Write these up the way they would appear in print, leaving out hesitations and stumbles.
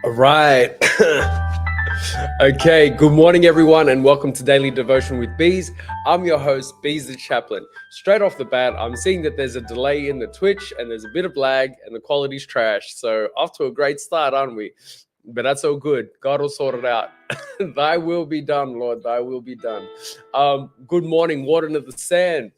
All right. Okay. Good morning, everyone, and welcome to Daily Devotion with Beez. I'm your host, Beez the Chaplain. Straight off the bat, I'm seeing that there's a delay in the Twitch and there's a bit of lag and the quality's trash. So off to a great start, aren't we? But that's all good. God will sort it out. Thy will be done, Lord. Thy will be done. Good morning, Warden of the Sand.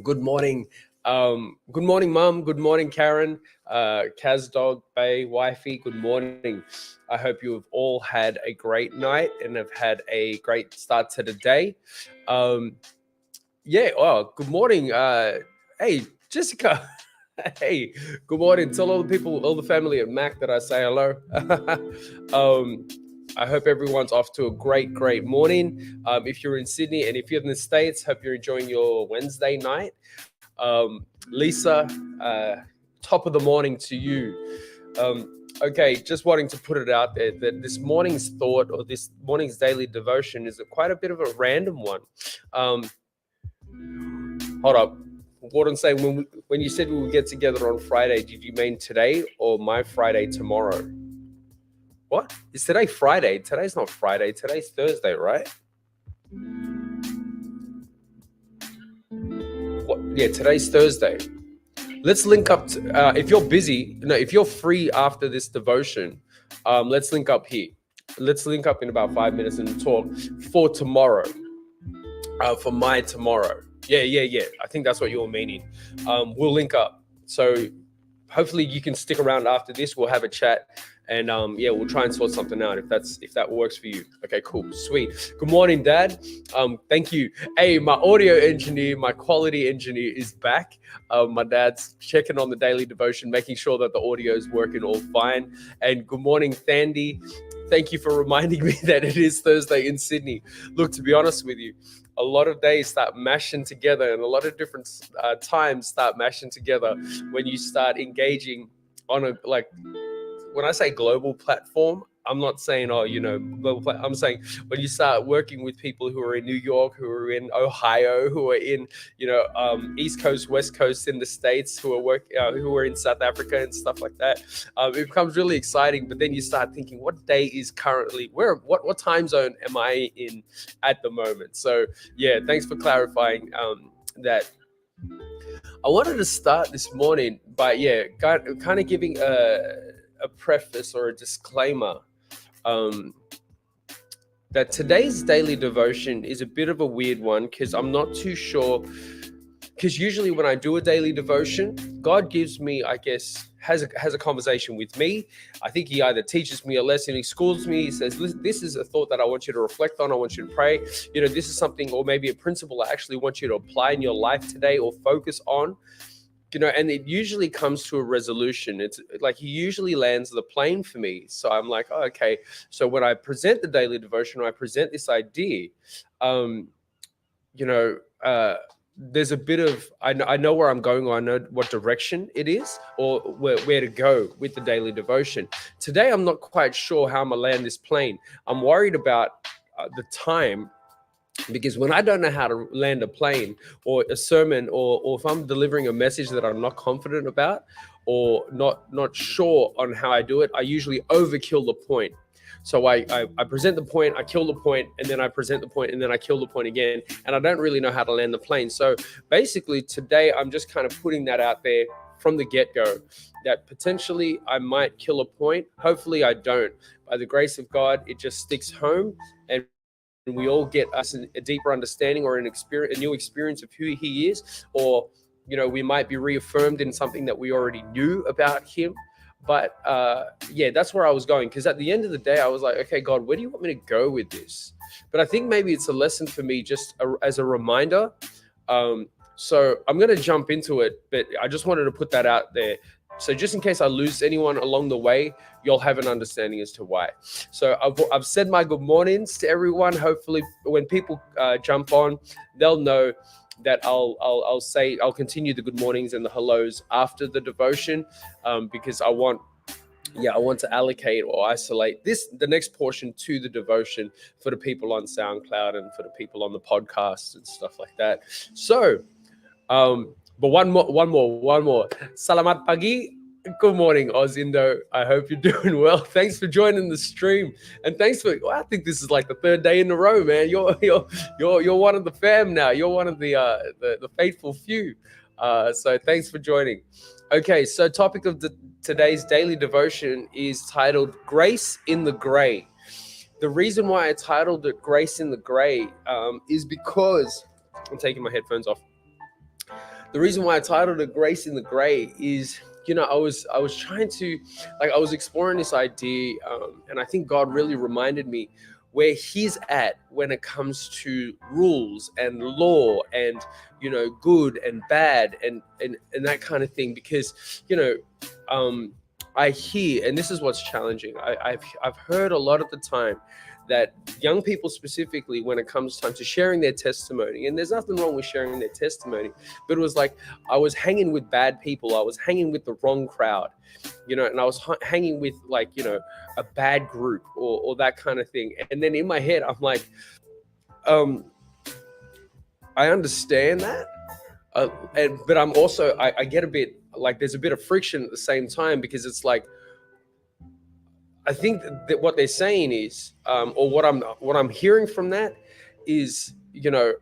Good morning. Good morning, Mum. Good morning, Karen. Kaz Dog, Bay, Wifey. Good morning. I hope you have all had a great night and have had a great start to the day. Good morning. Hey, Jessica. Hey, good morning. Tell all the people, all the family at Mac that I say hello. I hope everyone's off to a great morning. If you're in Sydney and if you're in the States, hope you're enjoying your Wednesday night. Lisa, top of the morning to you. Okay, just wanting to put it out there that this morning's thought or this morning's daily devotion is quite a bit of a random one. Hold up. Warden saying when you said we would get together on Friday, did you mean today or my Friday tomorrow? What? Is today Friday? Today's not Friday. Today's Thursday, right? What? Yeah, today's Thursday. Let's link up. If you're busy, if you're free after this devotion, let's link up here. Let's link up in about 5 minutes and talk for tomorrow. For my tomorrow. Yeah. I think that's what you're meaning. We'll link up. So hopefully you can stick around after this. We'll have a chat. And we'll try and sort something out if that works for you. Okay, cool, sweet. Good morning, Dad. Thank you. Hey, my audio engineer, my quality engineer is back. My dad's checking on the daily devotion, making sure that the audio is working all fine. And good morning, Thandy. Thank you for reminding me that it is Thursday in Sydney. Look, to be honest with you, a lot of days start mashing together, and a lot of different times start mashing together when you start engaging on a when I say global platform, I'm not saying, global platform. I'm saying when you start working with people who are in New York, who are in Ohio, who are in, East Coast, West Coast in the States, who are in South Africa and stuff like that, it becomes really exciting. But then you start thinking, what day is currently, what time zone am I in at the moment? So yeah, thanks for clarifying that. I wanted to start this morning by, kind of giving a preface or a disclaimer that today's daily devotion is a bit of a weird one because I'm not too sure. Because usually when I do a daily devotion, God gives me, I guess, has a conversation with me. I think he either teaches me a lesson, he schools me, he says, this is a thought that I want you to reflect on, I want you to pray. This is something, or maybe a principle I actually want you to apply in your life today or focus on. And it usually comes to a resolution. It's like he usually lands the plane for me. So I'm like, oh, okay. So when I present the daily devotion, or I present this idea, there's a bit of, I know where I'm going, or I know what direction it is, or where to go with the daily devotion. Today, I'm not quite sure how I'm going to land this plane. I'm worried about the time. Because when I don't know how to land a plane or a sermon, or if I'm delivering a message that I'm not confident about or not sure on how I do it, I usually overkill the point. So I present the point, I kill the point, and then I present the point, and then I kill the point again, and I don't really know how to land the plane. So basically today I'm just kind of putting that out there from the get-go, that potentially I might kill a point. Hopefully I don't. By the grace of God, it just sticks home, and we all get us a deeper understanding or a new experience of who he is, or we might be reaffirmed in something that we already knew about him. But yeah, that's where I was going, because at the end of the day I was like, okay, God, where do you want me to go with this? But I think maybe it's a lesson for me, just as a reminder. So I'm going to jump into it, but I just wanted to put that out there. So just in case I lose anyone along the way, you'll have an understanding as to why. So I've said my good mornings to everyone. Hopefully when people jump on, they'll know that I'll continue the good mornings and the hellos after the devotion, because I want to allocate or isolate the next portion to the devotion for the people on SoundCloud and for the people on the podcast and stuff like that. So, but one more. Salamat pagi. Good morning, Ozindo. I hope you're doing well. Thanks for joining the stream, and thanks for. I think this is like the third day in a row, man. You're one of the fam now. You're one of the faithful few. So thanks for joining. Okay, so topic of today's daily devotion is titled "Grace in the Gray." The reason why I titled it "Grace in the Gray" is because I'm taking my headphones off. The reason why I titled it "Grace in the Gray" is, I was trying to, I was exploring this idea, and I think God really reminded me where he's at when it comes to rules and law and, good and bad and that kind of thing. Because, I hear, and this is what's challenging, I've heard a lot of the time that young people specifically, when it comes time to sharing their testimony, and there's nothing wrong with sharing their testimony, but it was like I was hanging with bad people, I was hanging with the wrong crowd, and I was hanging with a bad group or that kind of thing. And then in my head I'm like, I understand that, but I'm also I get a bit like there's a bit of friction at the same time, because it's like I think that what they're saying is, or what I'm hearing from that is,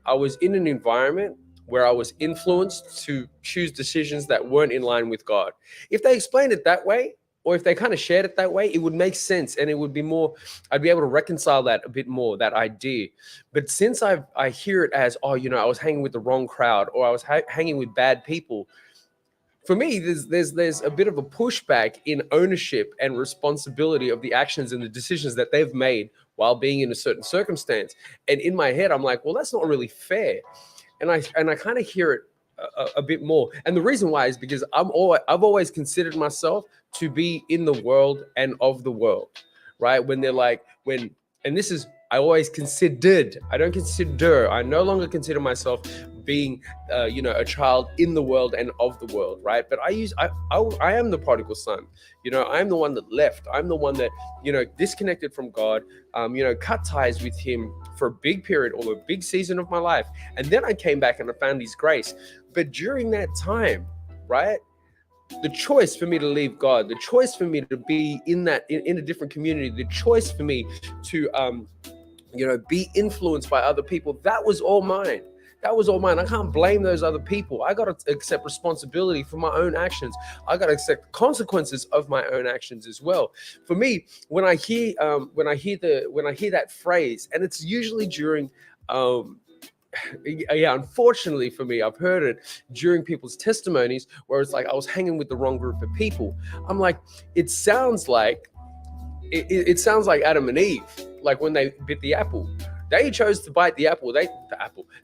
I was in an environment where I was influenced to choose decisions that weren't in line with God. If they explained it that way, or if they kind of shared it that way, it would make sense, and it would be more, I'd be able to reconcile that a bit more, that idea. But since I hear it as, I was hanging with the wrong crowd, or I was hanging with bad people, for me, there's a bit of a pushback in ownership and responsibility of the actions and the decisions that they've made while being in a certain circumstance. And in my head, I'm like, well, that's not really fair. And I kind of hear it a bit more. And the reason why is because I've always considered myself to be in the world and of the world, right? When they're like, and this is, I always considered, I don't consider, I no longer consider myself being, a child in the world and of the world, right? But I am the prodigal son, I'm the one that left. I'm the one that, disconnected from God, cut ties with him for a big period or a big season of my life. And then I came back and I found his grace. But during that time, right, the choice for me to leave God, the choice for me to be in a different community, the choice for me to, be influenced by other people, that was all mine. That was all mine. I can't blame those other people. I got to accept responsibility for my own actions. I got to accept the consequences of my own actions as well. For me, when I hear that phrase, and it's usually during, unfortunately for me, I've heard it during people's testimonies where it's like I was hanging with the wrong group of people. I'm like, it sounds like Adam and Eve, like when they bit the apple. They chose to bite the apple.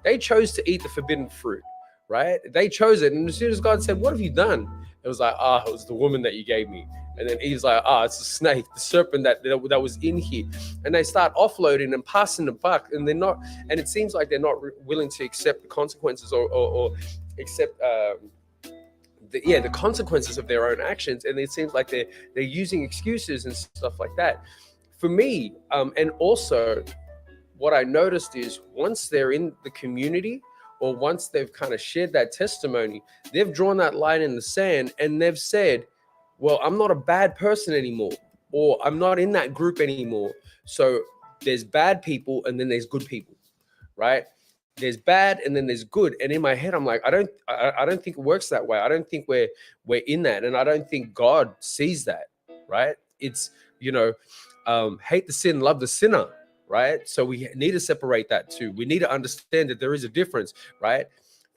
They chose to eat the forbidden fruit, right? They chose it. And as soon as God said, "What have you done?" It was like, it was the woman that you gave me. And then Eve's like, it's the snake, the serpent that was in here. And they start offloading and passing the buck. And they're not, and it seems like they're not willing to accept the consequences or accept the consequences of their own actions. And it seems like they're using excuses and stuff like that. For me, and also what I noticed is once they're in the community, or once they've kind of shared that testimony, they've drawn that line in the sand and they've said, well, I'm not a bad person anymore, or I'm not in that group anymore. So there's bad people and then there's good people, right? There's bad and then there's good. And in my head, I'm like, I don't think it works that way. I don't think we're in that. And I don't think God sees that, right? It's, hate the sin, love the sinner, right? So we need to separate that too. We need to understand that there is a difference, right?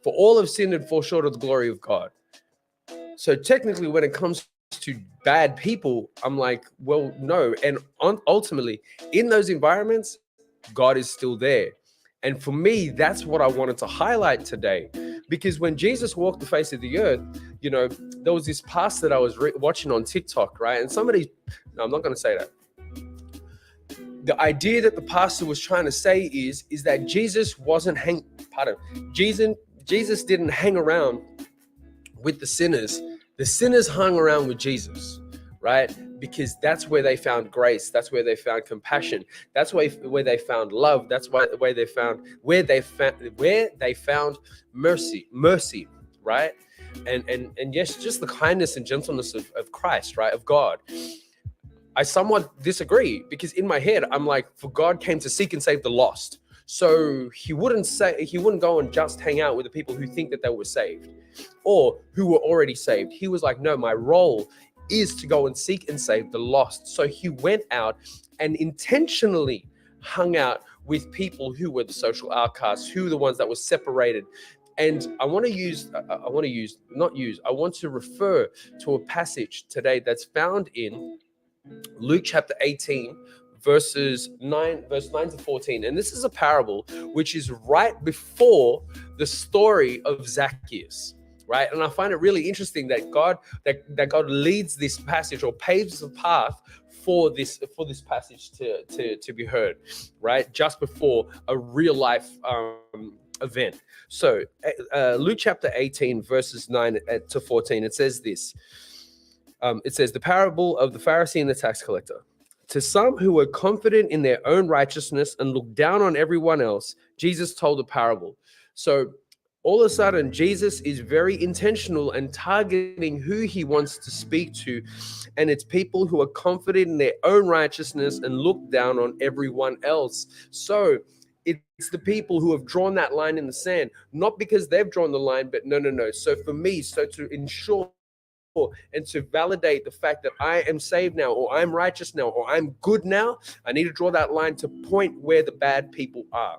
For all have sinned and fall short of the glory of God. So technically, when it comes to bad people, I'm like, well, no. And ultimately, in those environments, God is still there. And for me, that's what I wanted to highlight today. Because when Jesus walked the face of the earth, there was this pastor that I was watching on TikTok, right? And somebody, no, I'm not going to say that. The idea that the pastor was trying to say is that Jesus wasn't Jesus didn't hang around with the sinners. The sinners hung around with Jesus, right? Because that's where they found grace. That's where they found compassion. That's where they found love. That's where they found mercy, right? And yes, just the kindness and gentleness of Christ, right? Of God. I somewhat disagree, because in my head, I'm like, for God came to seek and save the lost. So he wouldn't go and just hang out with the people who think that they were saved or who were already saved. He was like, no, my role is to go and seek and save the lost. So he went out and intentionally hung out with people who were the social outcasts, who were the ones that were separated. And I want to refer to a passage today that's found in Luke chapter 18, verse 9 to 14. And this is a parable which is right before the story of Zacchaeus, right? And I find it really interesting that God leads this passage, or paves the path for this passage to be heard, right? Just before a real life event. So Luke chapter 18, verses 9 to 14, it says this. It says, the parable of the Pharisee and the tax collector. To some who were confident in their own righteousness and looked down on everyone else, Jesus told a parable. So all of a sudden, Jesus is very intentional and targeting who he wants to speak to. And it's people who are confident in their own righteousness and look down on everyone else. So it's the people who have drawn that line in the sand, not because they've drawn the line, but no. So for me, to ensure and to validate the fact that I am saved now, or I'm righteous now, or I'm good now, I need to draw that line to point where the bad people are,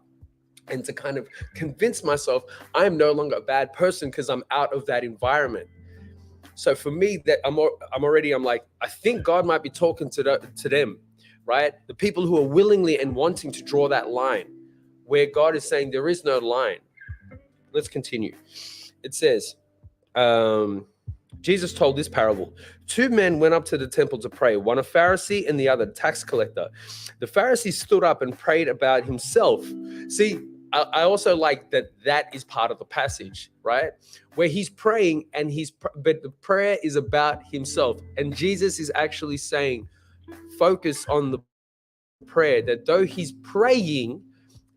and to kind of convince myself I'm no longer a bad person because I'm out of that environment. So for me, that I'm like, I think God might be talking to them, right? The people who are willingly and wanting to draw that line, where God is saying there is no line. Let's continue. It says, Jesus told this parable. 2 men went up to the temple to pray, one a Pharisee and the other tax collector. The Pharisee stood up and prayed about himself. See, I also like that is part of the passage, right? Where he's praying but the prayer is about himself. And Jesus is actually saying, focus on the prayer, that though he's praying,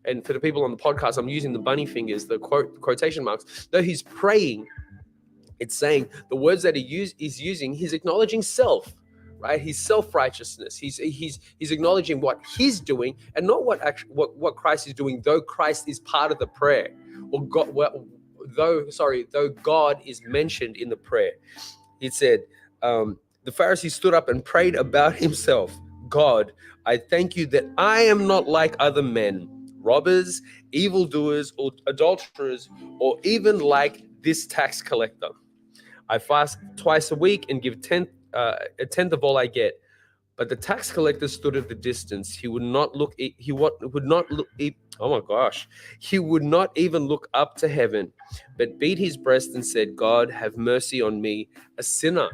and for the people on the podcast, I'm using the bunny fingers, the quotation marks, though he's praying, it's saying the words that he's using, he's acknowledging self, right? His self-righteousness. He's acknowledging what he's doing and not what Christ is doing, though Christ is part of the prayer, or though God is mentioned in the prayer. He said, the Pharisee stood up and prayed about himself. God, I thank you that I am not like other men, robbers, evildoers, or adulterers, or even like this tax collector. I fast twice a week and give a tenth of all I get. But the tax collector stood at the distance. He would not even look up to heaven, but beat his breast and said, God, have mercy on me, a sinner.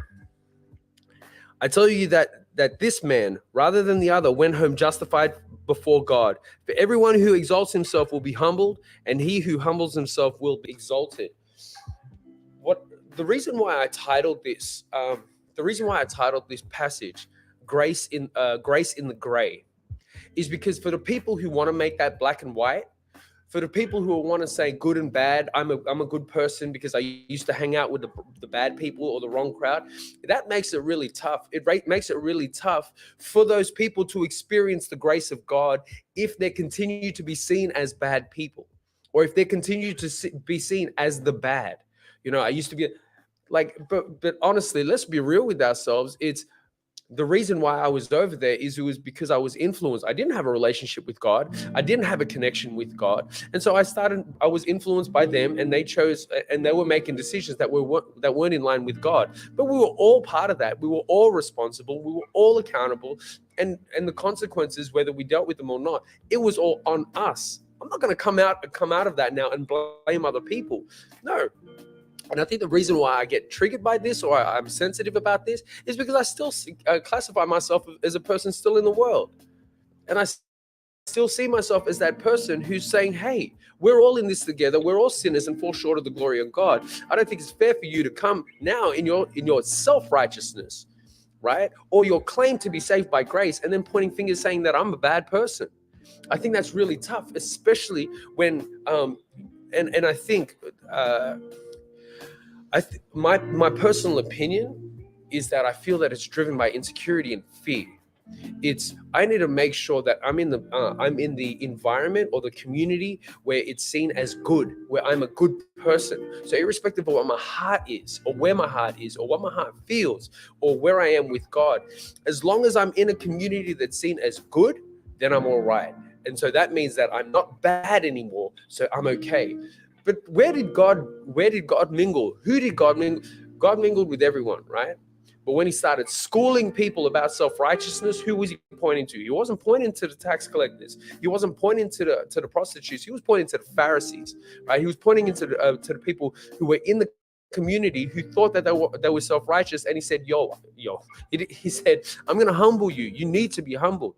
I tell you that this man, rather than the other, went home justified before God. For everyone who exalts himself will be humbled, and he who humbles himself will be exalted. The reason why I titled this passage, Grace in the Gray, is because for the people who want to make that black and white, for the people who want to say good and bad, I'm a good person because I used to hang out with the bad people or the wrong crowd, that makes it really tough. It makes it really tough for those people to experience the grace of God if they continue to be seen as bad people, or if they continue to be seen as the bad. I used to be like, but honestly, let's be real with ourselves. It's the reason why I was over there is it was because I was influenced. I didn't have a relationship with God. I didn't have a connection with God. And so I was influenced by them, and they chose, and they were making decisions that weren't in line with God. But we were all part of that. We were all responsible. We were all accountable. And the consequences, whether we dealt with them or not, it was all on us. I'm not going to come out of that now and blame other people. No. And I think the reason why I get triggered by this, or I'm sensitive about this, is because I still classify myself as a person still in the world. And I still see myself as that person who's saying, hey, we're all in this together. We're all sinners and fall short of the glory of God. I don't think it's fair for you to come now in your self-righteousness, right? Or your claim to be saved by grace, and then pointing fingers saying that I'm a bad person. I think that's really tough, especially when, and I think, my personal opinion is that I feel that it's driven by insecurity and fear. I need to make sure that I'm in the environment or the community where it's seen as good, where I'm a good person. So irrespective of what my heart is, or where my heart is, or what my heart feels, or where I am with God, as long as I'm in a community that's seen as good, then I'm all right. And so that means that I'm not bad anymore. So I'm okay. But where did God mingle? Who did God mingle? God mingled with everyone, right? But when he started schooling people about self-righteousness, who was he pointing to? He wasn't pointing to the tax collectors. He wasn't pointing to the prostitutes. He was pointing to the Pharisees, right? He was pointing to the people who were in the community who thought that they were self-righteous. And he said, he said, I'm going to humble you. You need to be humbled.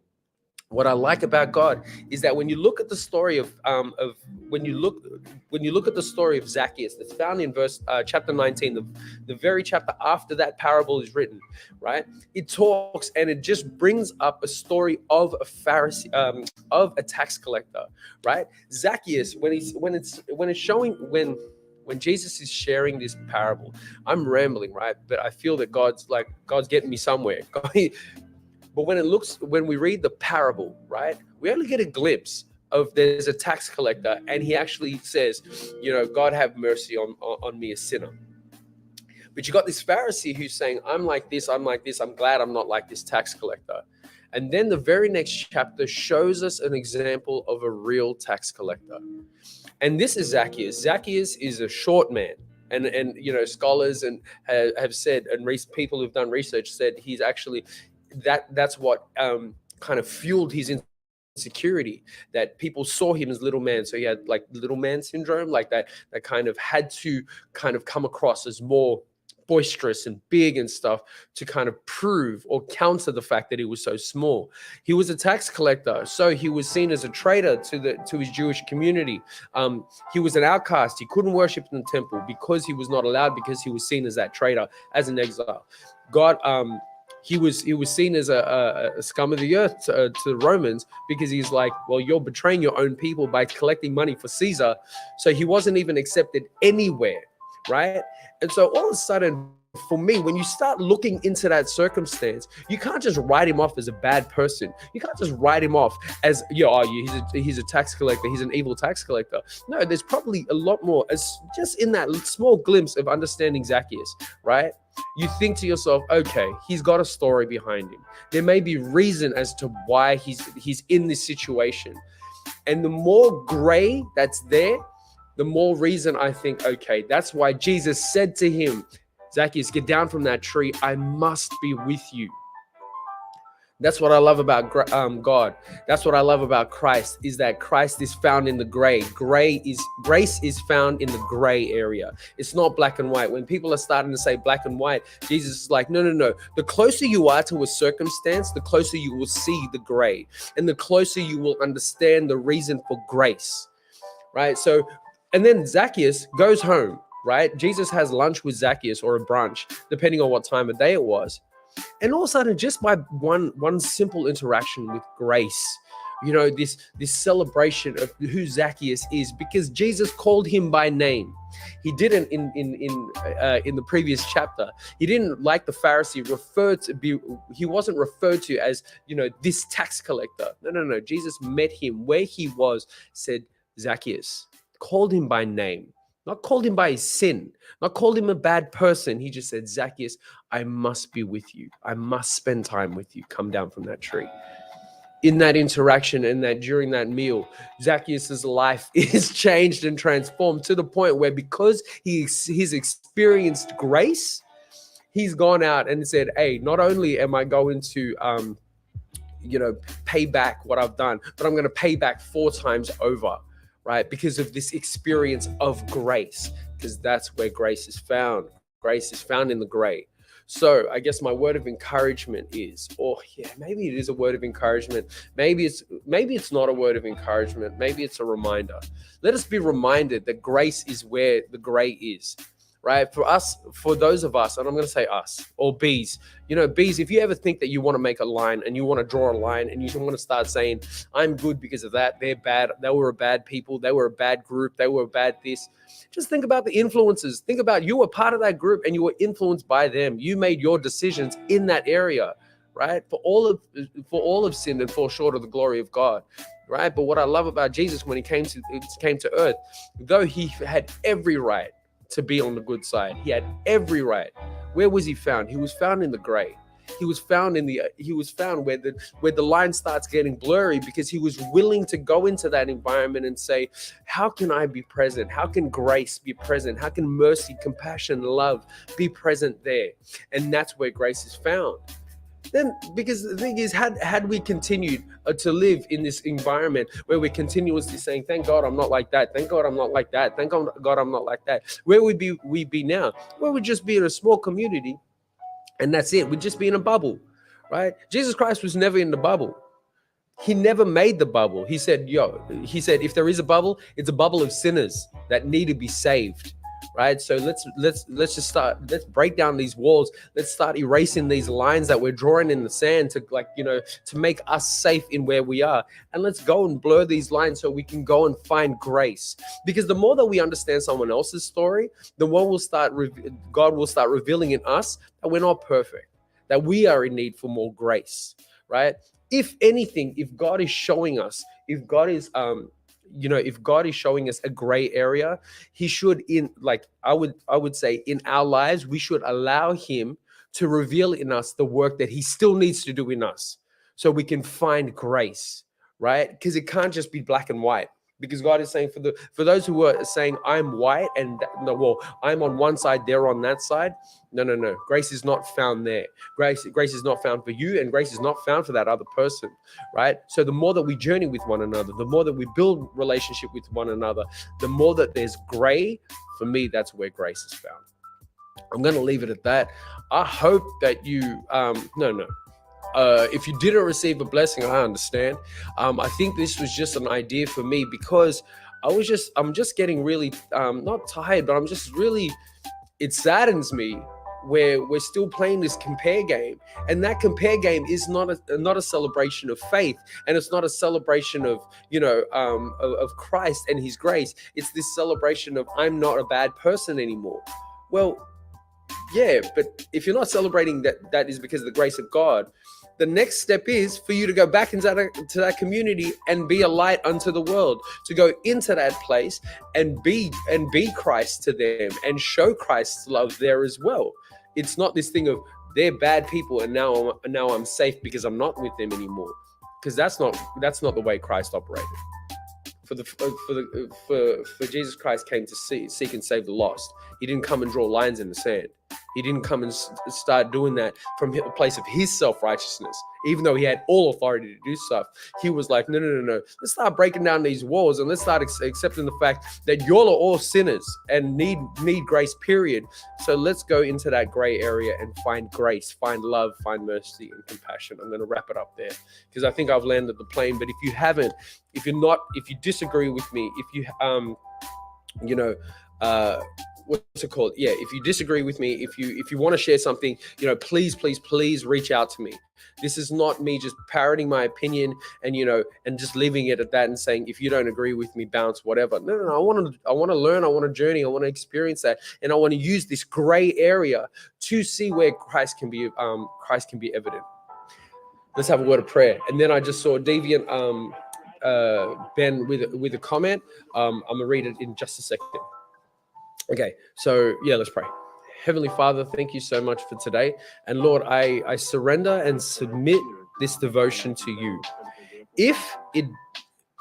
What I like about God is that when you look at the story when you look at the story of Zacchaeus, that's found in chapter 19, the very chapter after that parable is written, right? It talks and it just brings up a story of a Pharisee, of a tax collector, right? Zacchaeus, when Jesus is sharing this parable, I'm rambling, right? But I feel that God's getting me somewhere. But when we read the parable, right, we only get a glimpse of there's a tax collector, and he actually says, God have mercy on me, a sinner. But you got this Pharisee who's saying, I'm like this, I'm glad I'm not like this tax collector. And then the very next chapter shows us an example of a real tax collector. And this is Zacchaeus. Zacchaeus is a short man. And scholars have said, and people who've done research said he's actually that's what kind of fueled his insecurity, that people saw him as little man. So he had like little man syndrome, like that kind of had to kind of come across as more boisterous and big and stuff to kind of prove or counter the fact that he was so small. He was a tax collector, so he was seen as a traitor to his Jewish community. He was an outcast. He couldn't worship in the temple because he was not allowed, because he was seen as that traitor, as an exile. He was seen as a scum of the earth to the Romans, because he's like, well, you're betraying your own people by collecting money for Caesar. So he wasn't even accepted anywhere, right? And so all of a sudden, for me, when you start looking into that circumstance, you can't just write him off as a bad person. You can't just write him off as, he's a tax collector. He's an evil tax collector. No, there's probably a lot more. As just in that small glimpse of understanding Zacchaeus, right? You think to yourself, okay, he's got a story behind him. There may be reason as to why he's in this situation. And the more gray that's there, the more reason I think, okay, that's why Jesus said to him, Zacchaeus, get down from that tree. I must be with you. That's what I love about God. That's what I love about Christ, is that Christ is found in the gray. Grace is found in the gray area. It's not black and white. When people are starting to say black and white, Jesus is like, no. The closer you are to a circumstance, the closer you will see the gray, and the closer you will understand the reason for grace, right? So, and then Zacchaeus goes home, right? Jesus has lunch with Zacchaeus, or a brunch, depending on what time of day it was. And all of a sudden, just by one simple interaction with grace, this celebration of who Zacchaeus is, because Jesus called him by name. He didn't in the previous chapter. He didn't, like the Pharisee, he wasn't referred to as, this tax collector. No. Jesus met him where he was, said Zacchaeus, called him by name, not called him by his sin, not called him a bad person. He just said, Zacchaeus, I must be with you. I must spend time with you. Come down from that tree. In that interaction and that during that meal, Zacchaeus' life is changed and transformed to the point where, because he's experienced grace, he's gone out and said, hey, not only am I going to pay back what I've done, but I'm going to pay back 4 times over, right? Because of this experience of grace, because that's where grace is found. Grace is found in the gray. So I guess my word of encouragement is, maybe it is a word of encouragement. Maybe it's not a word of encouragement. Maybe it's a reminder. Let us be reminded that grace is where the gray is, right? For those of us, and I'm going to say us, or Beez, Beez, if you ever think that you want to make a line and you want to draw a line and you want to start saying, I'm good because of that, they're bad, they were a bad people, they were a bad group, they were a bad this. Just think about the influences. Think about, you were part of that group and you were influenced by them. You made your decisions in that area, right? For all have sinned and fall short of the glory of God, right? But what I love about Jesus, when he came to earth, though he had every right to be on the good side, he had every right. Where was he found? He was found in the gray. He was found where the line starts getting blurry, because he was willing to go into that environment and say, how can I be present? How can grace be present? How can mercy, compassion, love be present there? And that's where grace is found. Then, because the thing is, had we continued to live in this environment where we're continuously saying, thank God I'm not like that, thank God I'm not like that, thank God I'm not like that, where would we be now? Well, we'd just be in a small community, and that's it. We'd just be in a bubble, right? Jesus Christ was never in the bubble. He never made the bubble. He said, if there is a bubble, it's a bubble of sinners that need to be saved, right? So let's break down these walls. Let's start erasing these lines that we're drawing in the sand to make us safe in where we are. And let's go and blur these lines so we can go and find grace. Because the more that we understand someone else's story, the more God will start revealing in us that we're not perfect, that we are in need for more grace, right? If anything, if God is showing us, if God is showing us a gray area, he should, I would say, in our lives, we should allow him to reveal in us the work that he still needs to do in us, so we can find grace, right? Because it can't just be black and white. Because God is saying, for those who are saying, I'm white and I'm on one side, they're on that side. No. Grace is not found there. Grace is not found for you, and grace is not found for that other person, right? So the more that we journey with one another, the more that we build relationship with one another, the more that there's gray, for me, that's where grace is found. I'm going to leave it at that. I hope that you, if you didn't receive a blessing, I understand. I think this was just an idea for me, because I'm just getting really, not tired, but it saddens me where we're still playing this compare game. And that compare game is not a celebration of faith. And it's not a celebration of, of Christ and his grace. It's this celebration of, I'm not a bad person anymore. Well, yeah, but if you're not celebrating that is because of the grace of God, the next step is for you to go back into that community and be a light unto the world, to go into that place and be Christ to them and show Christ's love there as well. It's not this thing of, they're bad people and now I'm safe because I'm not with them anymore, because that's not the way Christ operated. For Jesus Christ came to seek and save the lost. He didn't come and draw lines in the sand. He didn't come and start doing that from a place of his self-righteousness. Even though he had all authority to do stuff, he was like, no. Let's start breaking down these walls, and let's start accepting the fact that y'all are all sinners and need grace, period. So let's go into that gray area and find grace, find love, find mercy and compassion. I'm going to wrap it up there, because I think I've landed the plane. But if you haven't, if you disagree with me, if you, what's it called? Yeah, if you disagree with me, if you want to share something, please reach out to me. This is not me just parroting my opinion and and just leaving it at that and saying, if you don't agree with me, bounce, whatever. No. I want to learn. I want to journey. I want to experience that, and I want to use this gray area to see where Christ can be evident. Let's have a word of prayer. And then I just saw Deviant Ben with a comment. I'm gonna read it in just a second. Okay, so yeah, let's pray. Heavenly Father, thank you so much for today. And Lord, I surrender and submit this devotion to you. If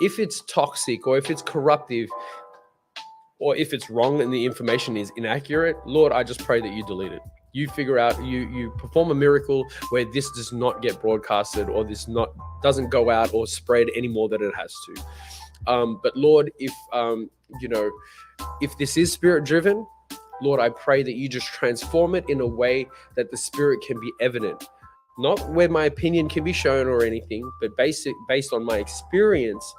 it's toxic, or if it's corruptive, or if it's wrong and the information is inaccurate, Lord, I just pray that you delete it. You figure out, you perform a miracle where this does not get broadcasted, or this doesn't go out or spread any more than it has to. But Lord, if this is spirit driven, Lord, I pray that you just transform it in a way that the spirit can be evident. Not where my opinion can be shown or anything, but based on my experience,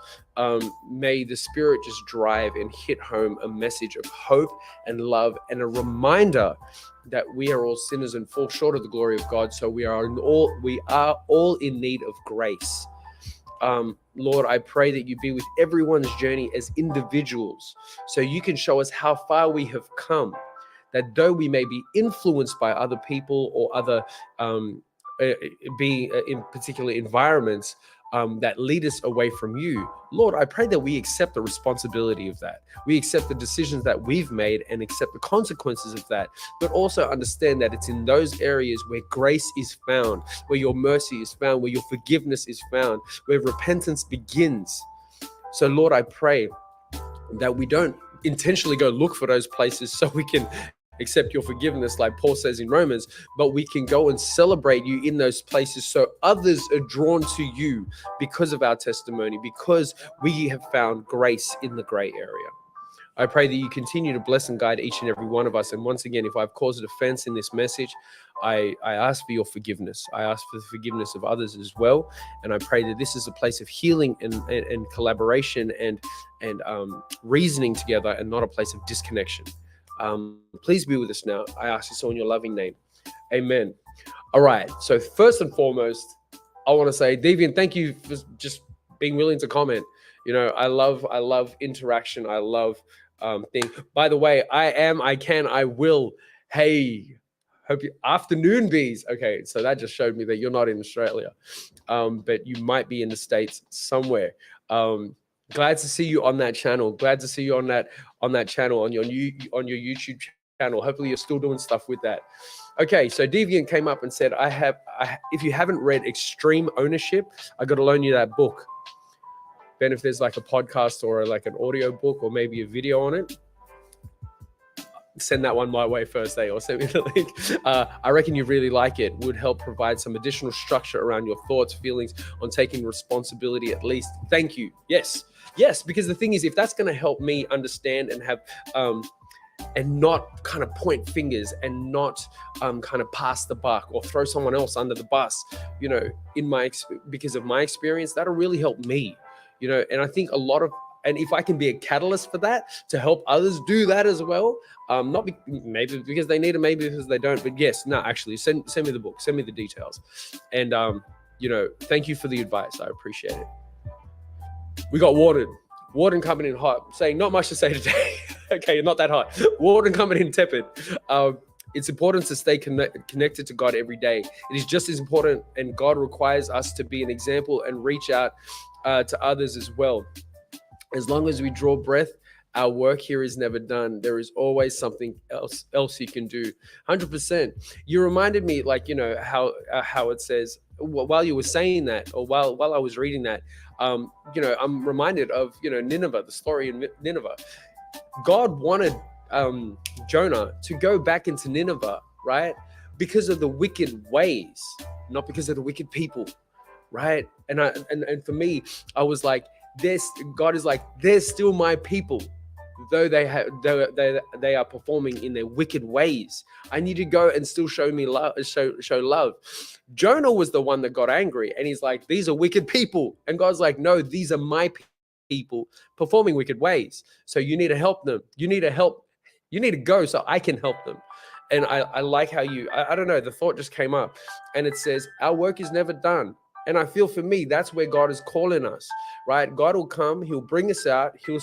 may the Spirit just drive and hit home a message of hope and love, and a reminder that we are all sinners and fall short of the glory of God. So we are all in need of grace. Lord, I pray that you be with everyone's journey as individuals, so you can show us how far we have come, that though we may be influenced by other people or other being in particular environments that lead us away from you, Lord, I pray that we accept the responsibility of that. We accept the decisions that we've made and accept the consequences of that, but also understand that it's in those areas where grace is found, where your mercy is found, where your forgiveness is found, where repentance begins. So Lord, I pray that we don't intentionally go look for those places so we can accept your forgiveness, like Paul says in Romans, but we can go and celebrate you in those places so others are drawn to you because of our testimony, because we have found grace in the gray area. I pray that you continue to bless and guide each and every one of us. And once again, if I've caused offense in this message, I ask for your forgiveness. I ask for the forgiveness of others as well. And I pray that this is a place of healing and collaboration and reasoning together, and not a place of disconnection. Please be with us now. I ask this all in your loving name. Amen. All right. So first and foremost, I want to say, Deviant, thank you for just being willing to comment. I love interaction. I love things. By the way, I will. Hey, hope you afternoon, Beez. Okay, so that just showed me that you're not in Australia, but you might be in the States somewhere. Glad to see you on that channel. Glad to see you on that channel, on your YouTube channel. Hopefully you're still doing stuff with that. Okay, so Deviant came up and said, if you haven't read Extreme Ownership, I got to loan you that book. Ben, if there's like a podcast or like an audio book or maybe a video on it, send that one my way first, or send me the link. I reckon you really like it. Would help provide some additional structure around your thoughts, feelings on taking responsibility at least. Thank you. Yes, because the thing is, if that's going to help me understand and have and not kind of point fingers and not kind of pass the buck or throw someone else under the bus, because of my experience, that'll really help me, and I think and if I can be a catalyst for that to help others do that as well, maybe because they need it, maybe because they don't, but yes, no, actually send me the book, send me the details. And, thank you for the advice. I appreciate it. We got Warden coming in hot, saying not much to say today. Okay, not that hot. Warden coming in tepid. It's important to stay connected to God every day. It is just as important, and God requires us to be an example and reach out to others as well. As long as we draw breath, our work here is never done. There is always something else you can do. 100%. You reminded me, how it says, while you were saying that, or while I was reading that, I'm reminded of, Nineveh, the story in Nineveh. God wanted Jonah to go back into Nineveh, right? Because of the wicked ways, not because of the wicked people, right? And for me, I was like, God is like, they're still my people, though they are performing in their wicked ways. I need to go and still show me love, show love. Jonah was the one that got angry, and he's like, these are wicked people, and God's like, no, these are my people performing wicked ways. So you need to help them. You need to help You need to go so I can help them. And I like how I don't know, the thought just came up, and it says, our work is never done. And I feel for me, that's where God is calling us, right? God will come, he'll bring us out, he'll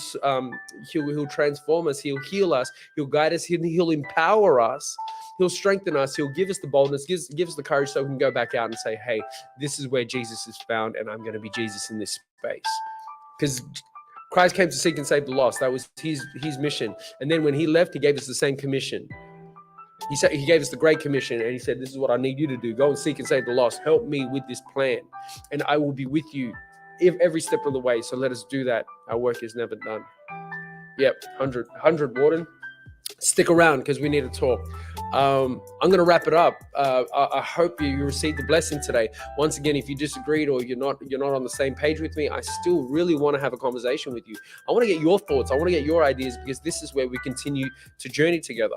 transform us, he'll heal us, he'll guide us, he'll empower us, he'll strengthen us, he'll give us the boldness, give us the courage so we can go back out and say, hey, this is where Jesus is found, and I'm going to be Jesus in this space. Because Christ came to seek and save the lost. That was his mission. And then when he left, he gave us the same commission. He gave us the Great Commission, and he said, this is what I need you to do. Go and seek and save the lost. Help me with this plan, and I will be with you every step of the way. So let us do that. Our work is never done. Yep, 100 Warden. Stick around because we need to talk. I'm going to wrap it up. I hope you received the blessing today. Once again, if you disagreed or you're not on the same page with me, I still really want to have a conversation with you. I want to get your thoughts. I want to get your ideas, because this is where we continue to journey together.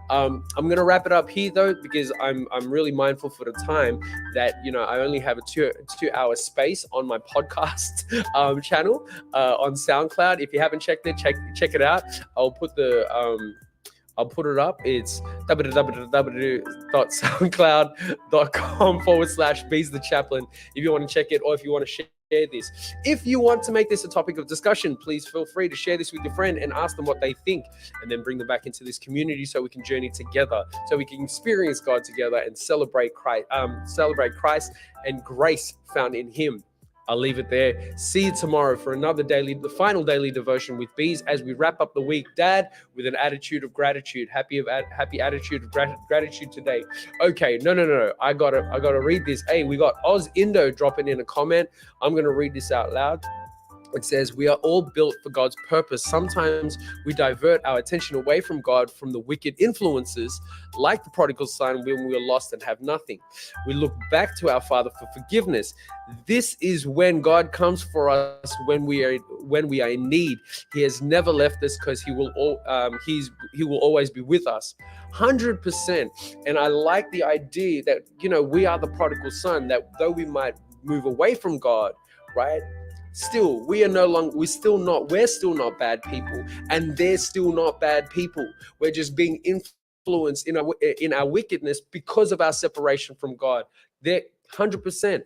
I'm going to wrap it up here though, because I'm really mindful for the time that, I only have a two-hour space on my podcast channel on SoundCloud. If you haven't checked it, check it out. I'll put it up. It's www.soundcloud.com/Beez the Chaplain if you want to check it, or if you want to share this. If you want to make this a topic of discussion, please feel free to share this with your friend and ask them what they think, and then bring them back into this community so we can journey together, so we can experience God together and celebrate Christ and grace found in Him. I'll leave it there. See you tomorrow for the final daily devotion with Beez as we wrap up the week. Dad, with an attitude of gratitude, happy attitude of gratitude today. Okay, no. I gotta read this. Hey, we got Oz Indo dropping in a comment. I'm gonna read this out loud. It says, we are all built for God's purpose. Sometimes we divert our attention away from God, from the wicked influences, like the prodigal son when we are lost and have nothing. We look back to our Father for forgiveness. This is when God comes for us when we are in need. He has never left us, because He will always be with us. 100%. And I like the idea that, we are the prodigal son, that though we might move away from God, right? Still, we're still not bad people, and they're still not bad people. We're just being influenced in our wickedness because of our separation from God. They're 100%,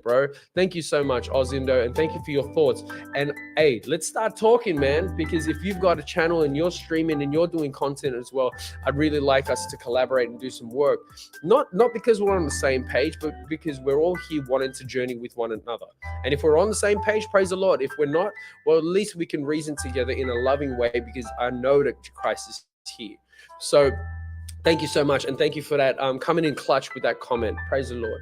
bro. Thank you so much, Ozindo, and thank you for your thoughts. And hey, let's start talking, man, because if you've got a channel and you're streaming and you're doing content as well, I'd really like us to collaborate and do some work. Not because we're on the same page, but because we're all here wanting to journey with one another. And if we're on the same page, praise the Lord. If we're not, well, at least we can reason together in a loving way, because I know that Christ is here. So thank you so much. And thank you for that, coming in clutch with that comment. Praise the Lord.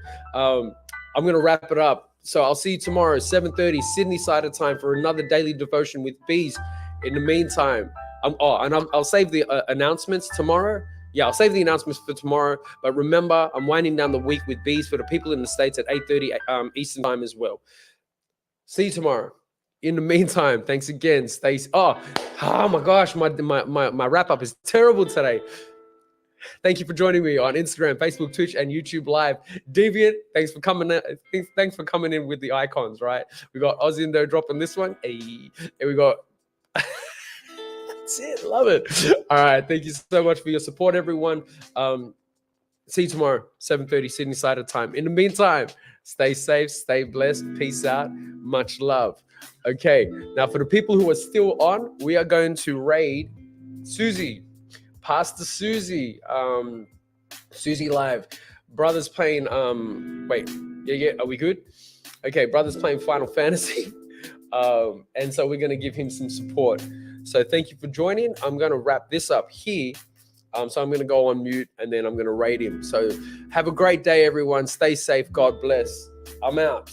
I'm going to wrap it up. So I'll see you tomorrow, 7:30 Sydney side of time, for another daily devotion with Beez. In the meantime, I'll save the announcements tomorrow. Yeah, I'll save the announcements for tomorrow. But remember, I'm winding down the week with Beez for the people in the States at 8:30 Eastern time as well. See you tomorrow. In the meantime, thanks again. Oh my gosh, my wrap up is terrible today. Thank you for joining me on Instagram, Facebook, Twitch, and YouTube Live. Deviant, thanks for coming in with the icons, right? We got Ozindo dropping this one. Hey, and we got that's it. Love it. All right. Thank you so much for your support, everyone. See you tomorrow, 7:30 Sydney side of time. In the meantime, stay safe, stay blessed. Peace out. Much love. Okay. Now, for the people who are still on, we are going to raid Susie. Pastor Susie, Susie live. Brother's playing, yeah, are we good? Okay, brother's playing Final Fantasy. And so we're going to give him some support. So thank you for joining. I'm going to wrap this up here. So I'm going to go on mute, and then I'm going to raid him. So have a great day, everyone. Stay safe. God bless. I'm out.